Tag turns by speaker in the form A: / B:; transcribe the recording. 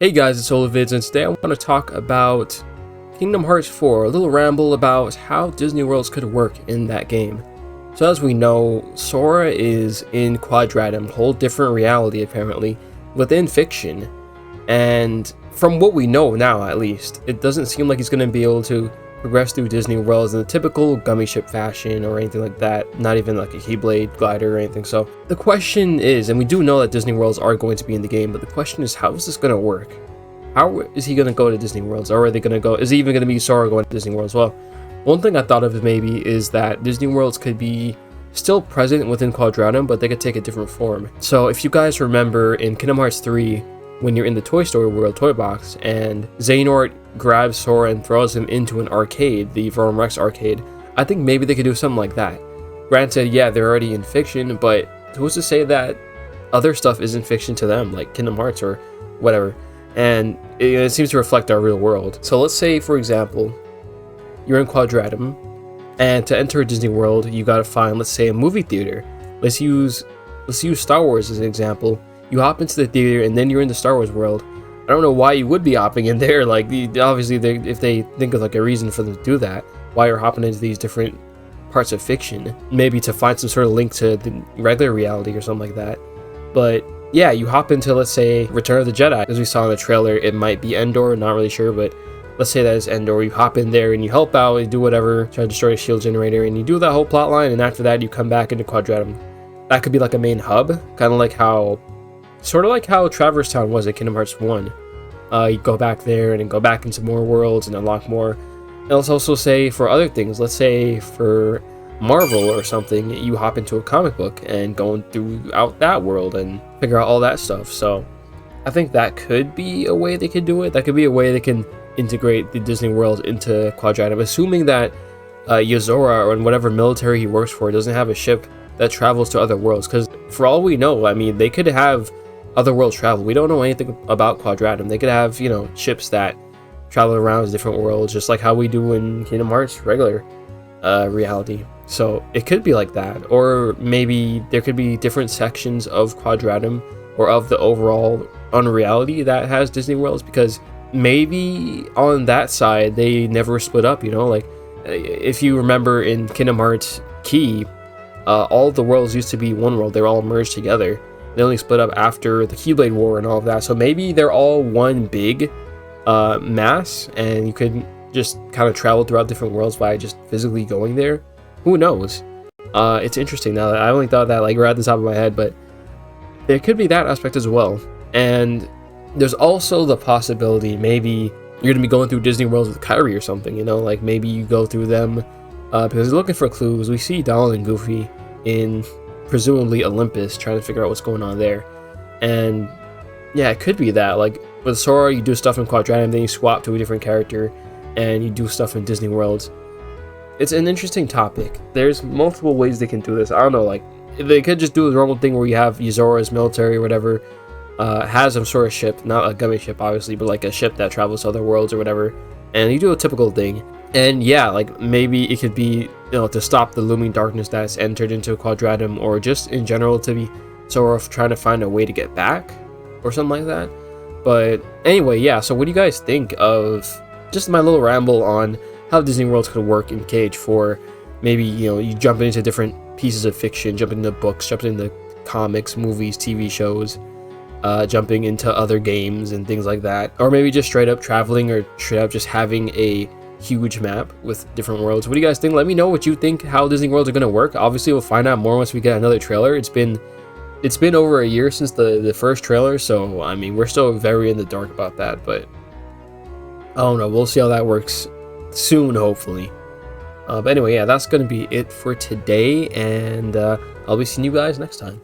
A: Hey guys, it's Oluvids, and today I want to talk about Kingdom Hearts 4, a little ramble about how Disney Worlds could work in that game. So as we know, Sora is in Quadratum, a whole different reality apparently, within fiction. And from what we know now at least, it doesn't seem like he's going to be able to progress through Disney Worlds in the typical gummy ship fashion or anything like that, not even like a Keyblade glider or anything. So the question is, and we do know that Disney Worlds are going to be in the game, but the question is, how is this going to work? How is he going to go to Disney Worlds? Or are they going to go, is he even going to be Sora going to Disney Worlds? Well, one thing I thought of maybe is that Disney Worlds could be still present within Quadratum, but they could take a different form. So if you guys remember in Kingdom Hearts 3, when you're in the Toy Story World toy box and Xehanort grabs Sora and throws him into an arcade, the Verum Rex arcade, I think maybe they could do something like that. Granted, yeah, they're already in fiction, but who's to say that other stuff isn't fiction to them, like Kingdom Hearts or whatever? And it seems to reflect our real world. So let's say, for example, you're in Quadratum, and to enter Disney World, you gotta find, let's say, a movie theater. Let's use Star Wars as an example. You hop into the theater, and then you're in the Star Wars world. I don't know why you would be hopping in there. Like, obviously, if they think of like a reason for them to do that, why you're hopping into these different parts of fiction, maybe to find some sort of link to the regular reality or something like that. But yeah, you hop into, let's say, Return of the Jedi. As we saw in the trailer, it might be Endor, not really sure, but let's say that is Endor. You hop in there and you help out, you do whatever, try to destroy a shield generator, and you do that whole plot line, and after that, you come back into Quadratum. That could be like a main hub, kind of like how, sort of like how Traverse Town was at Kingdom Hearts 1. You go back there and then go back into more worlds and unlock more. And let's also say for other things, let's say for Marvel or something, you hop into a comic book and going throughout that world and figure out all that stuff. So I think that could be a way they could do it. That could be a way they can integrate the Disney World into Quadratum, assuming that Yozora or whatever military he works for doesn't have a ship that travels to other worlds. Because for all we know, I mean, they could have other world travel. We don't know anything about Quadratum. They could have, you know, ships that travel around different worlds, just like how we do in Kingdom Hearts regular reality. So it could be like that, or maybe there could be different sections of Quadratum or of the overall unreality that has Disney Worlds, because maybe on that side they never split up, you know, like if you remember in Kingdom Hearts Key, all the worlds used to be one world. They were all merged together. They only split up after the Keyblade War and all of that. So maybe they're all one big mass, and you could just kind of travel throughout different worlds by just physically going there. Who knows? It's interesting now. I only thought that like right at the top of my head, but there could be that aspect as well. And there's also the possibility maybe you're gonna be going through Disney Worlds with Kyrie or something, you know, like maybe you go through them because they're looking for clues. We see Donald and Goofy in presumably Olympus trying to figure out what's going on there. And yeah, it could be that like with Sora, you do stuff in Quadratum, then you swap to a different character and you do stuff in Disney Worlds. It's an interesting topic. There's multiple ways they can do this. I don't know, like they could just do the normal thing where you have Yozora's military or whatever has some sort of ship, not a gummy ship obviously, but like a ship that travels to other worlds or whatever, and you do a typical thing. And yeah, like maybe it could be, you know, to stop the looming darkness that's entered into Quadratum, or just in general to be sort of trying to find a way to get back or something like that. But anyway, yeah, so what do you guys think of just my little ramble on how Disney Worlds could work in KH4? Maybe, you know, you jump into different pieces of fiction, jumping into books, jumping into comics, movies, TV shows, jumping into other games and things like that. Or maybe just straight up traveling, or straight up just having a huge map with different worlds. What do you guys think? Let me know what you think, how Disney Worlds are going to work. Obviously, we'll find out more once we get another trailer. It's been over a year since the first trailer, so I mean, we're still very in the dark about that, but I don't know. We'll see how that works soon, hopefully. But anyway, yeah, that's going to be it for today, and I'll be seeing you guys next time.